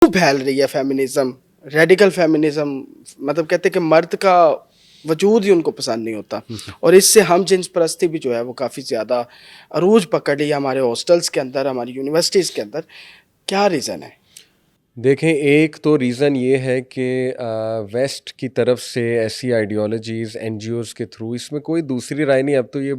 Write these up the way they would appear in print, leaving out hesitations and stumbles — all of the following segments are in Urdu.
پھیل رہی ہے فیمنزم, ریڈیکل فیمنزم, مطلب کہتے ہیں کہ مرد کا وجود ہی ان کو پسند نہیں ہوتا, اور اس سے ہم جنس پرستی بھی جو ہے وہ کافی زیادہ عروج پکڑ رہی ہے ہمارے ہاسٹلس کے اندر, ہماری یونیورسٹیز کے اندر. کیا ریزن ہے؟ دیکھیں, ایک تو ریزن یہ ہے کہ ویسٹ کی طرف سے ایسی آئیڈیالوجیز این جی اوز کے تھرو, اس میں کوئی دوسری رائے نہیں, اب تو یہ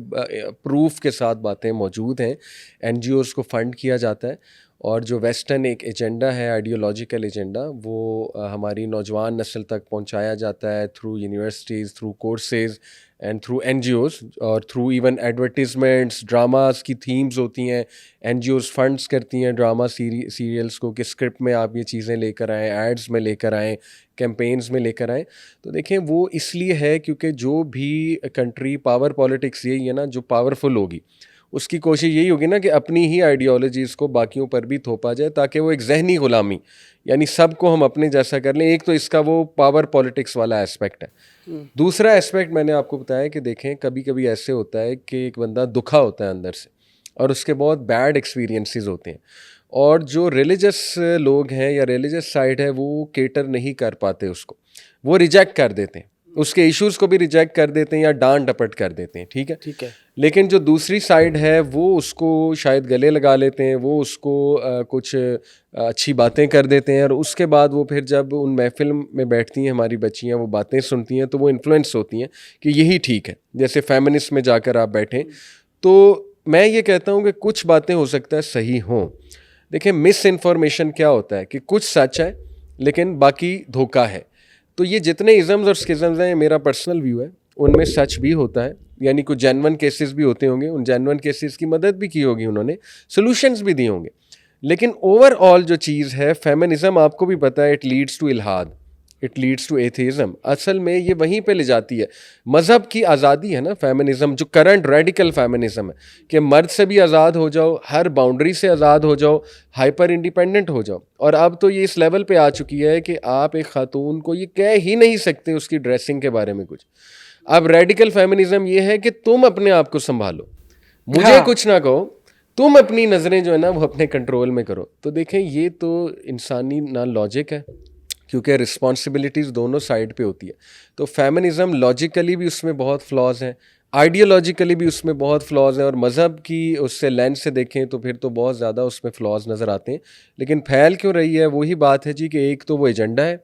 پروف کے ساتھ باتیں موجود ہیں, این جی اوز کو فنڈ کیا جاتا ہے, اور جو ویسٹرن ایک ایجنڈا ہے, آئیڈیولوجیکل ایجنڈا, وہ ہماری نوجوان نسل تک پہنچایا جاتا ہے through universities, through courses and through N G Os, اور تھرو ایون ایڈورٹیزمنٹس, ڈراماز کی تھیمز ہوتی ہیں, این جی اوز فنڈس کرتی ہیں ڈرامہ سیریلس کو کہ اسکرپٹ میں آپ یہ چیزیں لے کر آئیں, ایڈز میں لے کر آئیں, کیمپینز میں لے کر آئیں. تو دیکھیں, وہ اس لیے ہے کیونکہ جو بھی کنٹری, پاور پالیٹکس یہی ہے نا, جو پاورفل ہوگی اس کی کوشش یہی ہوگی نا کہ اپنی ہی آئیڈیالوجیز کو باقیوں پر بھی تھوپا جائے, تاکہ وہ ایک ذہنی غلامی, یعنی سب کو ہم اپنے جیسا کر لیں. ایک تو اس کا وہ پاور پالیٹکس والا اسپیکٹ ہے. دوسرا اسپیکٹ میں نے آپ کو بتایا کہ دیکھیں, کبھی کبھی ایسے ہوتا ہے کہ ایک بندہ دکھا ہوتا ہے اندر سے, اور اس کے بہت بیڈ ایکسپیرینسز ہوتے ہیں, اور جو ریلیجس لوگ ہیں یا ریلیجس سائڈ ہے وہ کیٹر نہیں کر پاتے اس کو, وہ ریجیکٹ کر دیتے ہیں, اس کے ایشوز کو بھی ریجیکٹ کر دیتے ہیں یا ڈانٹ ڈپٹ کر دیتے ہیں. ٹھیک ہے. لیکن جو دوسری سائڈ ہے وہ اس کو شاید گلے لگا لیتے ہیں, وہ اس کو کچھ اچھی باتیں کر دیتے ہیں, اور اس کے بعد وہ پھر جب ان محفل میں بیٹھتی ہیں ہماری بچیاں, وہ باتیں سنتی ہیں تو وہ انفلوئنس ہوتی ہیں کہ یہی ٹھیک ہے. جیسے فیمنسٹ میں جا کر آپ بیٹھیں, تو میں یہ کہتا ہوں کہ کچھ باتیں ہو سکتا ہے صحیح ہوں. دیکھیں, مس انفارمیشن کیا ہوتا ہے کہ کچھ سچ ہے لیکن باقی دھوکہ ہے. تو یہ جتنے ازمز اور اسکزمز ہیں, میرا پرسنل ویو ہے, ان میں سچ بھی ہوتا ہے, یعنی کچھ جینون کیسز بھی ہوتے ہوں گے, ان جینون کیسز کی مدد بھی کی ہوگی انہوں نے, سولوشنز بھی دیے ہوں گے. لیکن اوور آل جو چیز ہے فیمنزم, آپ کو بھی پتہ ہے, اٹ لیڈس ٹو الحاد, اٹ لیڈس ٹو ایتھیزم. اصل میں یہ وہیں پہ لے جاتی ہے. مذہب کی آزادی ہے نا فیمنزم, جو کرنٹ ریڈیکل فیمنزم ہے کہ مرد سے بھی آزاد ہو جاؤ, ہر باؤنڈری سے آزاد ہو جاؤ, ہائپر انڈیپینڈنٹ ہو جاؤ. اور اب تو یہ اس لیول پہ آ چکی ہے کہ آپ ایک خاتون کو یہ کہہ ہی نہیں سکتے اس کی ڈریسنگ کے بارے میں کچھ. اب ریڈیکل فیمنزم یہ ہے کہ تم اپنے آپ کو سنبھالو, مجھے کچھ نہ کہو, تم اپنی نظریں جو ہے نا وہ اپنے کنٹرول میں کرو. تو دیکھیں, یہ تو انسانی نہ لاجک ہے, کیونکہ رسپانسبلٹیز دونوں سائڈ پہ ہوتی ہے. تو فیمنزم لاجیکلی بھی اس میں بہت فلاز ہیں, آئیڈیالوجیکلی بھی اس میں بہت فلاز ہیں, اور مذہب کی اس سے لینس سے دیکھیں تو پھر تو بہت زیادہ اس میں فلاز نظر آتے ہیں. لیکن پھیل کیوں رہی ہے؟ وہی بات ہے جی کہ ایک تو وہ ایجنڈا ہے,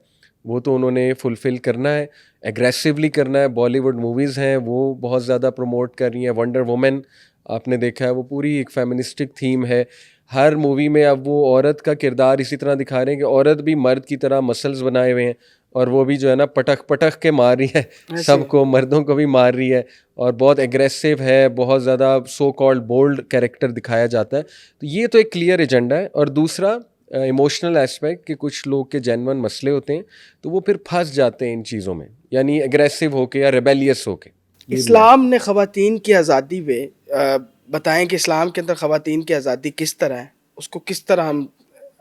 وہ تو انہوں نے فلفل کرنا ہے, ایگریسولی کرنا ہے. بالی ووڈ موویز ہیں وہ بہت زیادہ پروموٹ کر رہی ہیں. ونڈر وومن آپ نے دیکھا ہے, وہ پوری ایک فیمنسٹک تھیم ہے. ہر مووی میں اب وہ عورت کا کردار اسی طرح دکھا رہے ہیں کہ عورت بھی مرد کی طرح مسلز بنائے ہوئے ہیں, اور وہ بھی جو ہے نا پٹک پٹک کے مار رہی ہے سب کو, مردوں کو بھی مار رہی ہے, اور بہت ایگریسو ہے, بہت زیادہ سو کالڈ بولڈ کیریکٹر دکھایا جاتا ہے. تو یہ تو ایک کلیئر ایجنڈا ہے. اور دوسرا ایموشنل ایسپیکٹ, کہ کچھ لوگ کے جینون مسئلے ہوتے ہیں تو وہ پھر پھنس جاتے ہیں ان چیزوں میں, یعنی ایگریسو ہو کے یا ریبیلیس ہو کے. اسلام نے خواتین کی آزادی پہ بتائیں کہ اسلام کے اندر خواتین کی آزادی کس طرح ہے, اس کو کس طرح ہم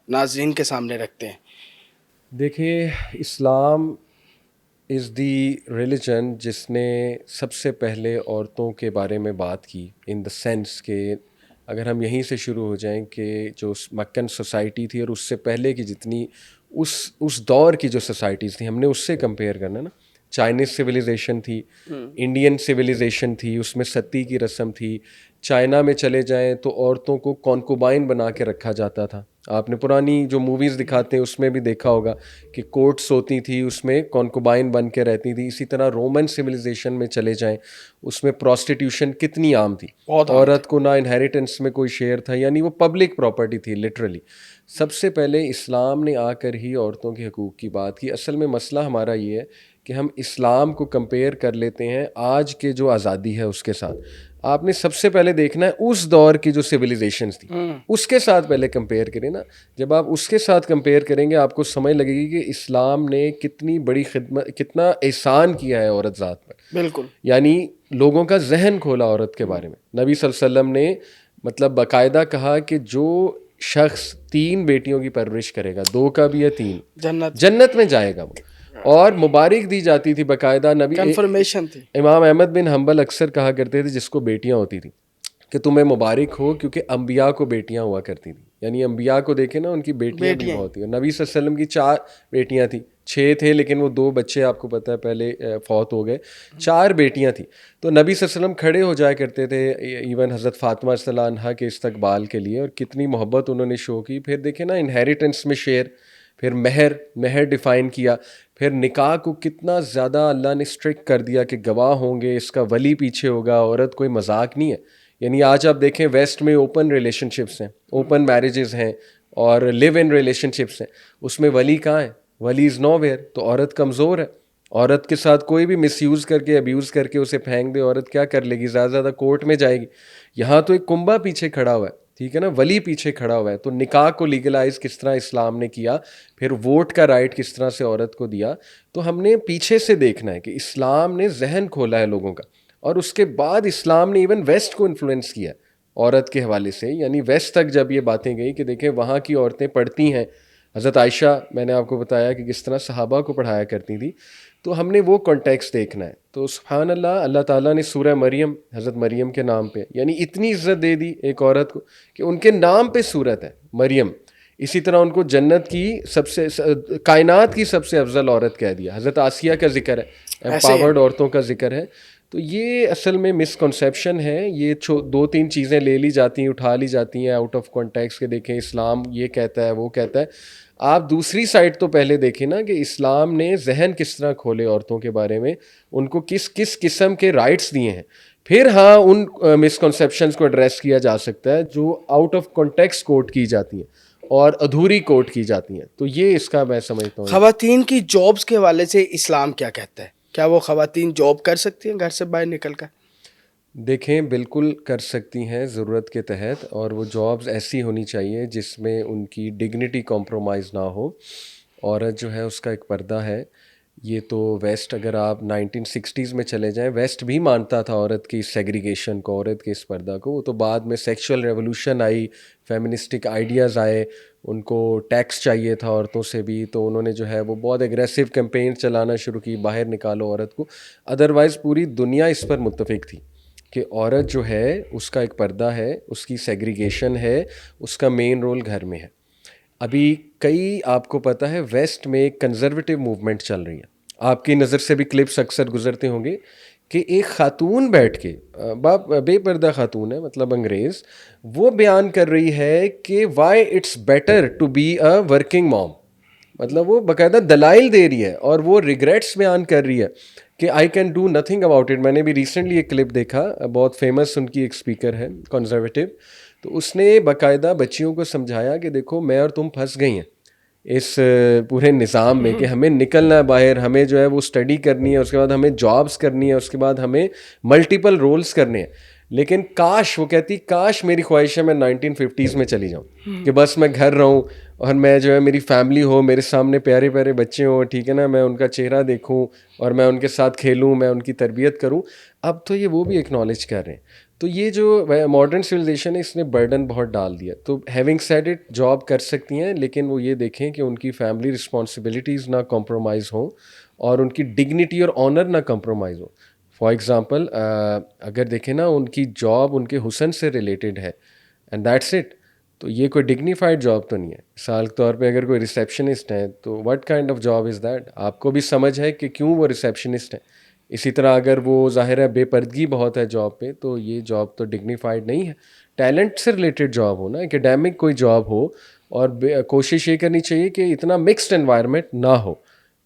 ناظرین کے سامنے رکھتے ہیں. دیکھیے, اسلام از دی ریلیجن جس نے سب سے پہلے عورتوں کے بارے میں بات کی, ان دا سینس کہ اگر ہم یہیں سے شروع ہو جائیں کہ جو مکن سوسائٹی تھی اور اس سے پہلے کی جتنی اس دور کی جو سوسائٹیز تھیں, ہم نے اس سے کمپیئر کرنا نا. چائنیز سویلائزیشن تھی, انڈین سویلائزیشن تھی, اس میں ستی کی رسم تھی. چائنا میں چلے جائیں تو عورتوں کو کونکوبائن بنا کے رکھا جاتا تھا. آپ نے پرانی جو موویز دکھاتے ہیں اس میں بھی دیکھا ہوگا کہ کورٹس ہوتی تھی, اس میں کونکوبائن بن کے رہتی تھی. اسی طرح رومن سویلائزیشن میں چلے جائیں, اس میں پروسٹیٹیوشن کتنی عام تھی, عورت کو نہ انہیریٹنس میں کوئی شیئر تھا, یعنی وہ پبلک پراپرٹی تھی لٹرلی. سب سے پہلے اسلام نے آ کر ہی عورتوں کے حقوق کی بات کی. اصل میں مسئلہ ہمارا یہ ہے کہ ہم اسلام کو کمپیئر کر لیتے ہیں آج کے جو آزادی ہے اس کے ساتھ. آپ نے سب سے پہلے دیکھنا ہے اس دور کی جو سویلائزیشنز تھیں اس کے ساتھ پہلے کمپیئر کریں نا. جب آپ اس کے ساتھ کمپیئر کریں گے آپ کو سمجھ لگے گی کہ اسلام نے کتنی بڑی خدمت, کتنا احسان کیا ہے عورت ذات پر. بالکل, یعنی لوگوں کا ذہن کھولا عورت کے بارے میں. نبی صلی اللہ علیہ وسلم نے مطلب باقاعدہ کہا کہ جو شخص 3 بیٹیوں کی پرورش کرے گا, 2 کا بھی ہے 3, جنت میں جائے گا وہ. اور مبارک دی جاتی تھی باقاعدہ. نبی کنفرمیشن تھی. امام احمد بن حنبل اکثر کہا کرتے تھے جس کو بیٹیاں ہوتی تھیں کہ تمہیں مبارک ہو, کیونکہ انبیاء کو بیٹیاں ہوا کرتی تھیں. یعنی انبیاء کو دیکھیں نا، ان کی بیٹیاں بھی بہت تھیں. نبی صلی اللہ علیہ وسلم کی 4 بیٹیاں تھیں، 6 تھے لیکن وہ 2 بچے آپ کو پتہ ہے پہلے فوت ہو گئے. 4 بیٹیاں تھیں. تو نبی صلی اللہ علیہ وسلم کھڑے ہو جایا کرتے تھے ایون حضرت فاطمہ صلی اللہ عنہا کے استقبال کے لیے، اور کتنی محبت انہوں نے شو کی. پھر دیکھیں نا انہیریٹنس میں شیئر، پھر مہر ڈیفائن کیا، پھر نکاح کو کتنا زیادہ اللہ نے اسٹرکٹ کر دیا کہ گواہ ہوں گے، اس کا ولی پیچھے ہوگا. عورت کوئی مذاق نہیں ہے. یعنی آج آپ دیکھیں ویسٹ میں اوپن ریلیشن شپس ہیں، اوپن میرجز ہیں اور لیو ان ریلیشن شپس ہیں، اس میں ولی کہاں ہے؟ ولی از نو ویئر. تو عورت کمزور ہے. عورت کے ساتھ کوئی بھی مس یوز کر کے ابیوز کر کے اسے پھینک دے، عورت کیا کر لے گی؟ زیادہ زیادہ کورٹ میں جائے گی. یہاں تو ایک کنبا پیچھے کھڑا ہوا ہے، ٹھیک ہے نا، ولی پیچھے کھڑا ہوا ہے. تو نکاح کو لیگلائز کس طرح اسلام نے کیا، پھر ووٹ کا رائٹ کس طرح سے عورت کو دیا. تو ہم نے پیچھے سے دیکھنا ہے کہ اسلام نے ذہن کھولا ہے لوگوں کا، اور اس کے بعد اسلام نے ایون ویسٹ کو انفلوئنس کیا عورت کے حوالے سے. یعنی ویسٹ تک جب یہ باتیں گئی کہ دیکھیں وہاں کی عورتیں پڑھتی ہیں، حضرت عائشہ میں نے آپ کو بتایا کہ کس طرح صحابہ کو پڑھایا کرتی تھی. تو ہم نے وہ کانٹیکسٹ دیکھنا ہے. تو سبحان اللہ، اللہ تعالیٰ نے سورہ مریم، حضرت مریم کے نام پہ یعنی اتنی عزت دے دی ایک عورت کو کہ ان کے نام پہ سورت ہے مریم. اسی طرح ان کو جنت کی سب سے، کائنات کی سب سے افضل عورت کہہ دیا. حضرت آسیہ کا ذکر ہے، امپاورڈ عورتوں کا ذکر ہے. تو یہ اصل میں مسکنسیپشن ہے. یہ 2-3 چیزیں لے لی جاتی ہیں، اٹھا لی جاتی ہیں آؤٹ آف کانٹیکسٹ کے. دیکھیں اسلام یہ کہتا ہے، وہ کہتا ہے. آپ دوسری سائڈ تو پہلے دیکھیں نا کہ اسلام نے ذہن کس طرح کھولے عورتوں کے بارے میں، ان کو کس کس قسم کے رائٹس دیے ہیں. پھر ہاں ان مسکنسیپشنز کو ایڈریس کیا جا سکتا ہے جو آؤٹ آف کانٹیکسٹ کوٹ کی جاتی ہیں اور ادھوری کوٹ کی جاتی ہیں. تو یہ اس کا میں سمجھتا ہوں. خواتین کی جابس کے حوالے سے اسلام کیا کہتا ہے؟ کیا وہ خواتین جاب کر سکتی ہیں گھر سے باہر نکل کر؟ دیکھیں بالکل کر سکتی ہیں ضرورت کے تحت، اور وہ جابز ایسی ہونی چاہیے جس میں ان کی ڈگنیٹی کمپرومائز نہ ہو. عورت جو ہے اس کا ایک پردہ ہے. یہ تو ویسٹ، اگر آپ 1960s میں چلے جائیں، ویسٹ بھی مانتا تھا عورت کی سیگریگیشن کو، عورت کے اس پردہ کو. وہ تو بعد میں سیکشول ریولوشن آئی، فیمنسٹک آئیڈیاز آئے، ان کو ٹیکس چاہیے تھا عورتوں سے بھی، تو انہوں نے جو ہے وہ بہت ایگریسو کیمپین چلانا شروع کی، باہر نکالو عورت کو. ادروائز پوری دنیا اس پر متفق تھی کہ عورت جو ہے اس کا ایک پردہ ہے، اس کی سیگریگیشن ہے، اس کا مین رول گھر میں ہے. ابھی کئی آپ کو پتہ ہے ویسٹ میں ایک کنزرویٹو موومنٹ چل رہی ہے. آپ کی نظر سے بھی کلپس اکثر گزرتے ہوں گے کہ ایک خاتون بیٹھ کے، بے پردہ خاتون ہے، مطلب انگریز، وہ بیان کر رہی ہے کہ why it's better to be a working mom. مطلب وہ باقاعدہ دلائل دے رہی ہے اور وہ ریگریٹس بیان کر رہی ہے کہ I can do nothing about it. میں نے بھی ریسنٹلی ایک کلپ دیکھا، بہت فیمس ان کی ایک اسپیکر ہے کنزرویٹو، تو اس نے باقاعدہ بچیوں کو سمجھایا کہ دیکھو میں اور تم پھنس گئی ہیں اس پورے نظام میں کہ ہمیں نکلنا ہے باہر، ہمیں جو ہے وہ اسٹڈی کرنی ہے، اس کے بعد ہمیں جابس کرنی ہے، اس کے بعد ہمیں ملٹیپل رولز کرنے ہیں. لیکن کاش، وہ کہتی کاش میری خواہش ہے میں 1950s میں چلی جاؤں کہ بس میں گھر رہوں اور میں جو ہے میری فیملی ہو، میرے سامنے پیارے پیارے بچے ہوں، ٹھیک ہے نا، میں ان کا چہرہ دیکھوں اور میں ان کے ساتھ کھیلوں، میں ان کی تربیت کروں. اب تو یہ وہ بھی ایکنالج کر رہے ہیں. تو یہ جو ماڈرن سویلائزیشن ہے اس نے برڈن بہت ڈال دیا. تو ہیونگ سیڈ اٹ، جاب کر سکتی ہیں لیکن وہ یہ دیکھیں کہ ان کی فیملی رسپانسبلٹیز نہ کمپرومائز ہوں اور ان کی ڈگنیٹی اور آنر نہ کمپرومائز ہو. فار ایگزامپل اگر دیکھیں نا ان کی جاب ان کے حسن سے ریلیٹڈ ہے اینڈ دیٹس اٹ، تو یہ کوئی ڈگنیفائڈ جاب تو نہیں ہے. مثال کے طور پہ اگر کوئی ریسیپشنسٹ ہے تو what kind of job is that? آپ کو بھی سمجھ ہے کہ کیوں وہ ریسیپشنسٹ ہے. اسی طرح اگر وہ ظاہر ہے بے پردگی بہت ہے جاب پہ، تو یہ جاب تو ڈگنیفائڈ نہیں ہے. ٹیلنٹ سے ریلیٹڈ جاب ہو نا، اکیڈیمک کوئی جاب ہو، اور کوشش یہ کرنی چاہیے کہ اتنا مکسڈ انوائرمنٹ نہ ہو.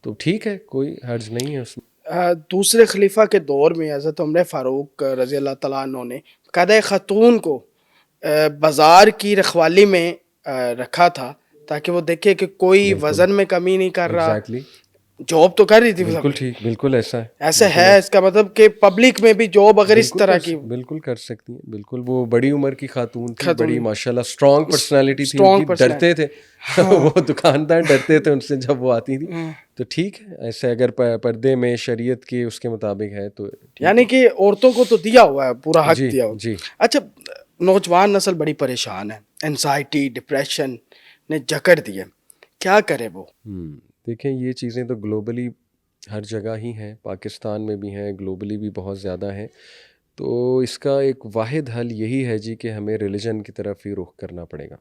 تو ٹھیک ہے، کوئی حرج نہیں ہے اس میں. دوسرے خلیفہ کے دور میں حضرت عمر فاروق رضی اللہ تعالیٰ عنہ نے باقاعدہ خاتون کو بازار کی رکھوالی میں رکھا تھا تاکہ وہ دیکھے کہ کوئی وزن میں کمی نہیں کر رہا. ایگزیکٹلی، جاب تو کر رہی تھی. بالکل ٹھیک، بالکل ایسا ہے. ایسے ہے، اس کا مطلب کہ پبلک میں بھی جاب اگر اس طرح کی بالکل کر سکتی ہیں. بالکل، وہ بڑی عمر کی خاتون تھی، بڑی ماشاءاللہ اسٹرانگ پرسنالٹی تھی ان کی، ڈرتے تھے وہ دکاندار ڈرتے تھے ان سے جب وہ آتی تھی. تو ٹھیک ہے، ایسے اگر پردے میں شریعت کے اس کے مطابق ہے تو یعنی کہ عورتوں کو تو دیا ہوا ہے، پورا حق دیا ہوا. جی. اچھا، نوجوان نسل بڑی پریشان ہے، انزائٹی، ڈپریشن نے جکڑ دیے، کیا کرے وہ؟ دیکھیں یہ چیزیں تو گلوبلی ہر جگہ ہی ہیں، پاکستان میں بھی ہیں، گلوبلی بھی بہت زیادہ ہیں. تو اس کا ایک واحد حل یہی ہے جی کہ ہمیں ریلیجن کی طرف ہی رخ کرنا پڑے گا.